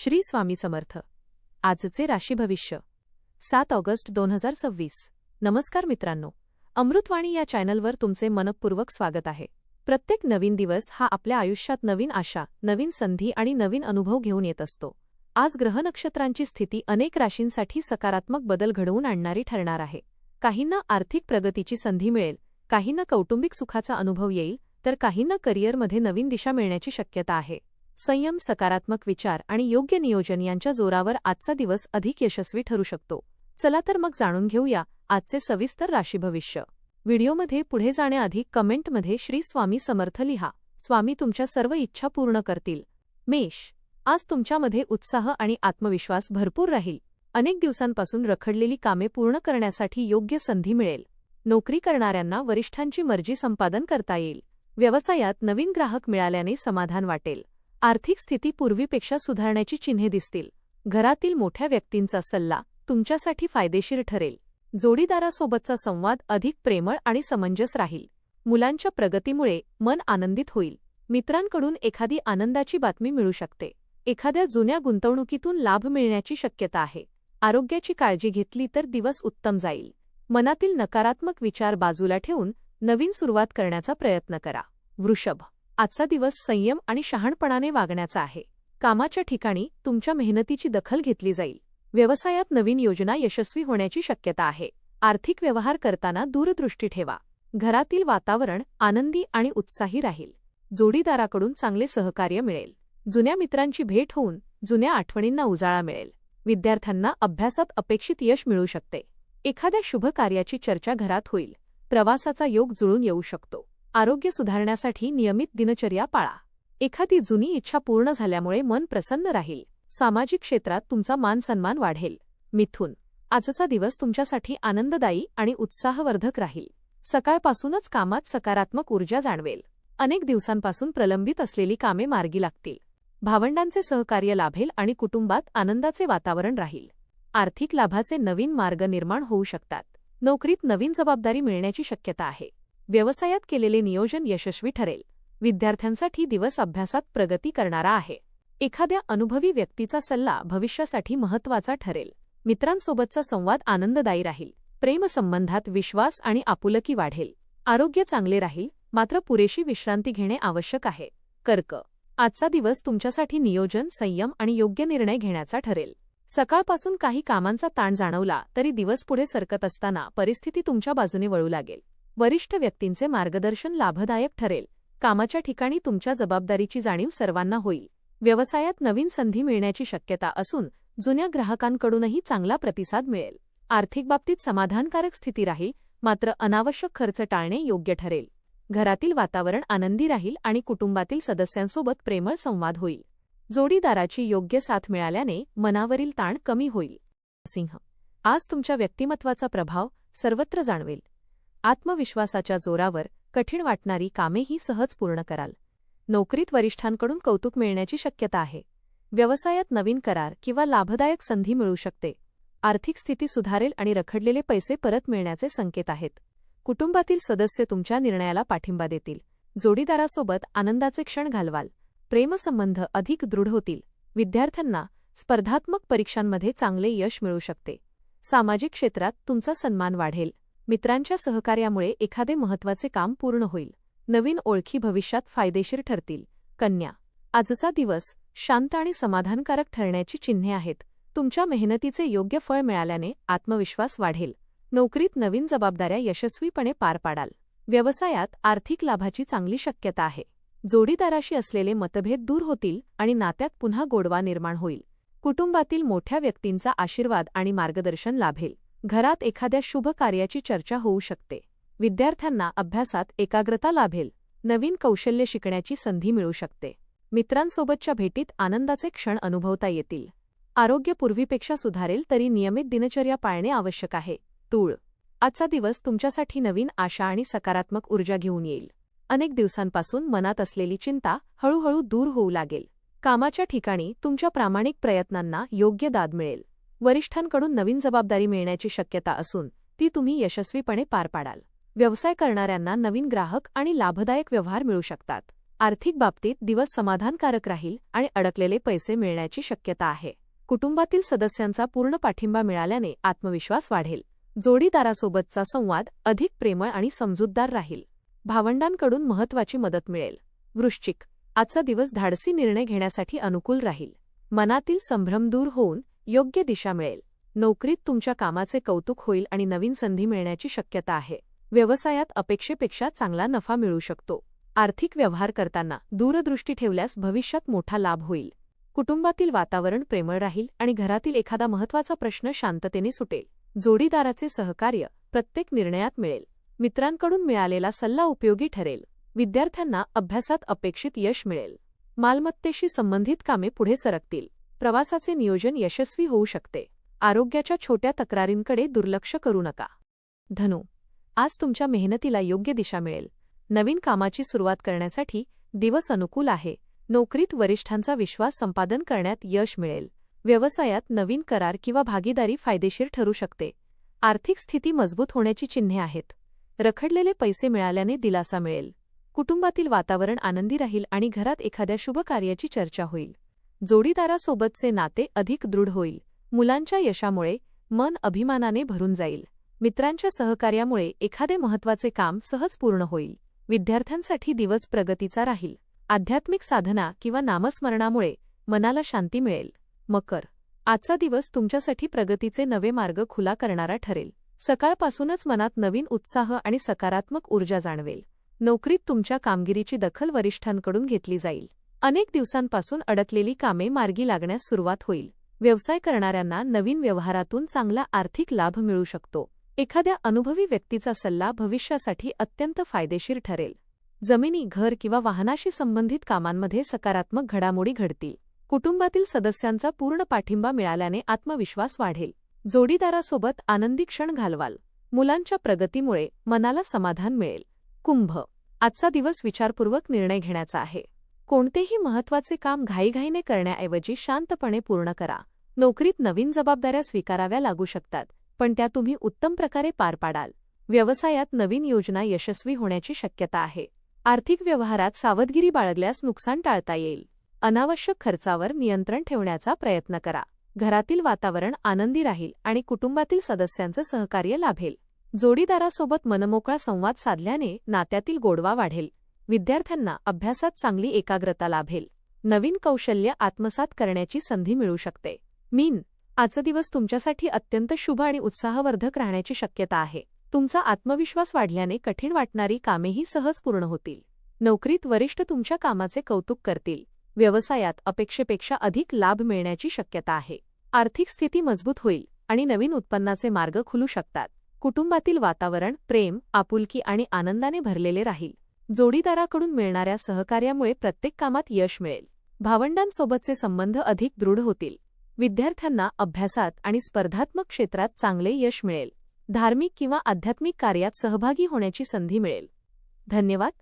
श्री स्वामी समर्थ. आजचे राशी भविष्य 7 ऑगस्ट 2026. नमस्कार मित्रांनो, अमृतवाणी या चॅनलवर तुमचे मनपूर्वक स्वागत आहे. प्रत्येक नवीन दिवस हा आपल्या आयुष्यात नवीन आशा, नवीन संधी आणि नवीन अनुभव घेऊन येत असतो. आज ग्रह नक्षत्रांची स्थिती अनेक राशींसाठी सकारात्मक बदल घडवून आणणारी ठरणार आहे. काहींना आर्थिक प्रगतीची संधी मिळेल, काहींना कौटुंबिक सुखाचा अनुभव येईल, तर काहींना करिअरमध्ये नवीन दिशा मिळण्याची शक्यता आहे. संयम, सकारात्मक विचार आणि योग्य नियोजन यांच्या जोरावर आजचा दिवस अधिक यशस्वी ठरू शकतो. चला तर मग जाणून घेऊया आजचे सविस्तर राशी भविष्य. व्हिडिओमध्ये पुढे जाण्याआधी कमेंटमध्ये श्री स्वामी समर्थ लिहा. स्वामी तुमच्या सर्व इच्छा पूर्ण करतील. मेष, आज तुमच्यामध्ये उत्साह आणि आत्मविश्वास भरपूर राहील. अनेक दिवसांपासून रखडलेली कामे पूर्ण करण्यासाठी योग्य संधी मिळेल. नोकरी करणाऱ्यांना वरिष्ठांची मर्जी संपादन करता येईल. व्यवसायात नवीन ग्राहक मिळाल्याने समाधान वाटेल. आर्थिक स्थिती पूर्वीपेक्षा सुधारण्याची चिन्हे दिसतील. घरातील मोठ्या व्यक्तींचा सल्ला तुमच्यासाठी फायदेशीर ठरेल. जोडीदारासोबतचा संवाद अधिक प्रेमळ आणि समंजस राहील. मुलांच्या प्रगतीमुळे मन आनंदित होईल. मित्रांकडून एखादी आनंदाची बातमी मिळू शकते. एखाद्या जुन्या गुंतवणुकीतून लाभ मिळण्याची शक्यता आहे. आरोग्याची काळजी घेतली तर दिवस उत्तम जाईल. मनातील नकारात्मक विचार बाजूला ठेवून नवीन सुरुवात करण्याचा प्रयत्न करा. वृषभ, आजचा दिवस संयम आणि शहाणपणाने वागण्याचा आहे. कामाच्या ठिकाणी तुमच्या मेहनतीची दखल घेतली जाईल. व्यवसायात नवीन योजना यशस्वी होण्याची शक्यता आहे. आर्थिक व्यवहार करताना दूरदृष्टी ठेवा. घरातील वातावरण आनंदी आणि उत्साही राहील. जोडीदाराकडून चांगले सहकार्य मिळेल. जुन्या मित्रांची भेट होऊन जुन्या आठवणींना उजाळा मिळेल. विद्यार्थ्यांना अभ्यासात अपेक्षित यश मिळू शकते. एखाद्या शुभ कार्याची चर्चा घरात होईल. प्रवासाचा योग जुळून येऊ शकतो. आरोग्य सुधारण्यासाठी नियमित दिनचर्या पाळा. एखादी जुनी इच्छा पूर्ण झाल्यामुळे मन प्रसन्न राहील. सामाजिक क्षेत्रात तुमचा मान सन्मान वाढेल. मिथुन, आजचा दिवस तुमच्यासाठी आनंददायी आणि उत्साहवर्धक राहील. सकाळपासूनच कामात सकारात्मक ऊर्जा जाणवेल. अनेक दिवसांपासून प्रलंबित असलेली कामे मार्गी लागतील. भावंडांचे सहकार्य लाभेल आणि कुटुंबात आनंदाचे वातावरण राहील. आर्थिक लाभाचे नवीन मार्ग निर्माण होऊ शकतात. नोकरीत नवीन जबाबदारी मिळण्याची शक्यता आहे. व्यवसायात केलेले नियोजन यशस्वी ठरेल. विद्यार्थ्यांसाठी दिवस अभ्यासात प्रगती करणारा आहे. एखाद्या अनुभवी व्यक्तीचा सल्ला भविष्यासाठी महत्त्वाचा ठरेल. मित्रांसोबतचा संवाद आनंददायी राहील. प्रेमसंबंधात विश्वास आणि आपुलकी वाढेल. आरोग्य चांगले राहील, मात्र पुरेशी विश्रांती घेणे आवश्यक आहे. कर्क, आजचा दिवस तुमच्यासाठी नियोजन, संयम आणि योग्य निर्णय घेण्याचा ठरेल. सकाळपासून काही कामांचा ताण जाणवला तरी दिवस पुढे सरकत असताना परिस्थिती तुमच्या बाजूने वळू लागेल. वरिष्ठ व्यक्तींचे मार्गदर्शन लाभदायक ठरेल. कामाच्या ठिकाणी तुमच्या जबाबदारीची जाणीव सर्वांना होईल. व्यवसायात नवीन संधी मिळण्याची शक्यता असून जुन्या ग्राहकांकडूनही चांगला प्रतिसाद मिळेल. आर्थिक बाबतीत समाधानकारक स्थिती राहील, मात्र अनावश्यक खर्च टाळणे योग्य ठरेल. घरातील वातावरण आनंदी राहील आणि कुटुंबातील सदस्यांसोबत प्रेमळ संवाद होईल. जोडीदाराची योग्य साथ मिळाल्याने मनावरील ताण कमी होईल. सिंह, आज तुमच्या व्यक्तिमत्वाचा प्रभाव सर्वत्र जाणवेल. आत्मविश्वासाच्या जोरावर कठीण वाटणारी कामेही सहज पूर्ण कराल. नोकरीत वरिष्ठांकडून कौतुक मिळण्याची शक्यता आहे. व्यवसायात नवीन करार किंवा लाभदायक संधी मिळू शकते. आर्थिक स्थिती सुधारेल आणि रखडलेले पैसे परत मिळण्याचे संकेत आहेत. कुटुंबातील सदस्य तुमच्या निर्णयाला पाठिंबा देतील. जोडीदारासोबत आनंदाचे क्षण घालवाल. प्रेमसंबंध अधिक दृढ होतील. विद्यार्थ्यांना स्पर्धात्मक परीक्षांमध्ये चांगले यश मिळू शकते. सामाजिक क्षेत्रात तुमचा सन्मान वाढेल. मित्रांच्या सहकार्यामुळे एखादे महत्त्वाचे काम पूर्ण होईल. नवीन ओळखी भविष्यात फायदेशीर ठरतील. कन्या, आजचा दिवस शांत आणि समाधानकारक ठरण्याची चिन्हे आहेत. तुमच्या मेहनतीचे योग्य फळ मिळाल्याने आत्मविश्वास वाढेल. नोकरीत नवीन जबाबदाऱ्या यशस्वीपणे पार पाडाल. व्यवसायात आर्थिक लाभाची चांगली शक्यता आहे. जोडीदाराशी असलेले मतभेद दूर होतील आणि नात्यात पुन्हा गोडवा निर्माण होईल. कुटुंबातील मोठ्या व्यक्तींचा आशीर्वाद आणि मार्गदर्शन लाभेल. घरात एखाद्या शुभ कार्याची चर्चा होऊ शकते. विद्यार्थ्यांना अभ्यासात एकाग्रता लाभेल. नवीन कौशल्य शिकण्याची संधी मिळू शकते. मित्रांसोबतच्या भेटीत आनंदाचे क्षण अनुभवता येतील. आरोग्य पूर्वीपेक्षा सुधारेल, तरी नियमित दिनचर्या पाळणे आवश्यक आहे. तूळ, आजचा दिवस तुमच्यासाठी नवीन आशा आणि सकारात्मक ऊर्जा घेऊन येईल. अनेक दिवसांपासून मनात असलेली चिंता हळूहळू दूर होऊ लागेल. कामाच्या ठिकाणी तुमच्या प्रामाणिक प्रयत्नांना योग्य दाद मिळेल. वरिष्ठांकडून नवीन जबाबदारी मिळण्याची शक्यता असून ती तुम्ही यशस्वीपणे पार पाडाल. व्यवसाय करणाऱ्यांना नवीन ग्राहक आणि लाभदायक व्यवहार मिळू शकतात. आर्थिक बाबतीत दिवस समाधानकारक राहील आणि अडकलेले पैसे मिळण्याची शक्यता आहे. कुटुंबातील सदस्यांचा पूर्ण पाठिंबा मिळाल्याने आत्मविश्वास वाढेल. जोडीदारासोबतचा संवाद अधिक प्रेमळ आणि समजूतदार राहील. भावंडांकडून महत्त्वाची मदत मिळेल. वृश्चिक, आजचा दिवस धाडसी निर्णय घेण्यासाठी अनुकूल राहील. मनातील संभ्रम दूर होऊन योग्य दिशा मिळेल. नोकरीत तुमच्या कामाचे कौतुक होईल आणि नवीन संधी मिळण्याची शक्यता आहे. व्यवसायात अपेक्षेपेक्षा चांगला नफा मिळू शकतो. आर्थिक व्यवहार करताना दूरदृष्टी ठेवल्यास भविष्यात मोठा लाभ होईल. कुटुंबातील वातावरण प्रेमळ राहील आणि घरातील एखादा महत्त्वाचा प्रश्न शांततेने सुटेल. जोडीदाराचे सहकार्य प्रत्येक निर्णयात मिळेल. मित्रांकडून मिळालेला सल्ला उपयोगी ठरेल. विद्यार्थ्यांना अभ्यासात अपेक्षित यश मिळेल. मालमत्तेशी संबंधित कामे पुढे सरकतील. प्रवासाचे नियोजन यशस्वी होऊ शकते. आरोग्याच्या छोट्या तक्रारींकडे दुर्लक्ष करू नका. धनु, आज तुमच्या मेहनतीला योग्य दिशा मिळेल. नवीन कामाची सुरुवात करण्यासाठी दिवस अनुकूल आहे. नोकरीत वरिष्ठांचा विश्वास संपादन करण्यात यश मिळेल. व्यवसायात नवीन करार किंवा भागीदारी फायदेशीर ठरू शकते. आर्थिक स्थिती मजबूत होण्याची चिन्हे आहेत. रखडलेले पैसे मिळाल्याने दिलासा मिळेल. कुटुंबातील वातावरण आनंदी राहील आणि घरात एखाद्या शुभ कार्याची चर्चा होईल. जोडीदारासोबतचे नाते अधिक दृढ होईल. मुलांच्या यशामुळे मन अभिमानाने भरून जाईल. मित्रांच्या सहकार्यामुळे एखादे महत्त्वाचे काम सहज पूर्ण होईल. विद्यार्थ्यांसाठी दिवस प्रगतीचा राहील. आध्यात्मिक साधना किंवा नामस्मरणामुळे मनाला शांती मिळेल. मकर, आजचा दिवस तुमच्यासाठी प्रगतीचे नवे मार्ग खुला करणारा ठरेल. सकाळपासूनच मनात नवीन उत्साह आणि सकारात्मक ऊर्जा जाणवेल. नोकरीत तुमच्या कामगिरीची दखल वरिष्ठांकडून घेतली जाईल. अनेक दिवसांपासून अडकलेली कामे मार्गी लागण्यास सुरुवात होईल. व्यवसाय करणाऱ्यांना नवीन व्यवहारातून चांगला आर्थिक लाभ मिळू शकतो. एखाद्या अनुभवी व्यक्तीचा सल्ला भविष्यासाठी अत्यंत फायदेशीर ठरेल. जमिनी, घर किंवा वाहनाशी संबंधित कामांमध्ये सकारात्मक घडामोडी घडतील. कुटुंबातील सदस्यांचा पूर्ण पाठिंबा मिळाल्याने आत्मविश्वास वाढेल. जोडीदारासोबत आनंदी क्षण घालवाल. मुलांच्या प्रगतीमुळे मनाला समाधान मिळेल. कुंभ, आजचा दिवस विचारपूर्वक निर्णय घेण्याचा आहे. कोणतेही महत्त्वाचे काम घाईघाईने करण्याऐवजी शांतपणे पूर्ण करा. नोकरीत नवीन जबाबदाऱ्या स्वीकाराव्या लागू शकतात, पण त्या तुम्ही उत्तम प्रकारे पार पाडाल. व्यवसायात नवीन योजना यशस्वी होण्याची शक्यता आहे. आर्थिक व्यवहारात सावधगिरी बाळगल्यास नुकसान टाळता येईल. अनावश्यक खर्चावर नियंत्रण ठेवण्याचा प्रयत्न करा. घरातील वातावरण आनंदी राहील आणि कुटुंबातील सदस्यांचे सहकार्य लाभेल. जोडीदारासोबत मनमोकळा संवाद साधल्याने नात्यातील गोडवा वाढेल. विद्यार्थ्यांना अभ्यासात चांगली एकाग्रता लाभेल. नवीन कौशल्य आत्मसात करण्याची संधी मिळू शकते. मीन, आजचा दिवस तुमच्यासाठी अत्यंत शुभ आणि उत्साहवर्धक राहण्याची शक्यता आहे. तुमचा आत्मविश्वास वाढल्याने कठीण वाटणारी कामेही सहज पूर्ण होतील. नोकरीत वरिष्ठ तुमच्या कामाचे कौतुक करतील. व्यवसायात अपेक्षेपेक्षा अधिक लाभ मिळण्याची शक्यता आहे. आर्थिक स्थिती मजबूत होईल आणि नवीन उत्पन्नाचे मार्ग खुलू शकतात. कुटुंबातील वातावरण प्रेम, आपुलकी आणि आनंदाने भरलेले राहील. जोडीदाराकडून मिळणाऱ्या सहकार्यामुळे प्रत्येक कामात यश मिळेल. भावंडांसोबतचे संबंध अधिक दृढ होतील. विद्यार्थ्यांना अभ्यासात आणि स्पर्धात्मक क्षेत्रात चांगले यश मिळेल. धार्मिक किंवा आध्यात्मिक कार्यात सहभागी होण्याची संधी मिळेल. धन्यवाद.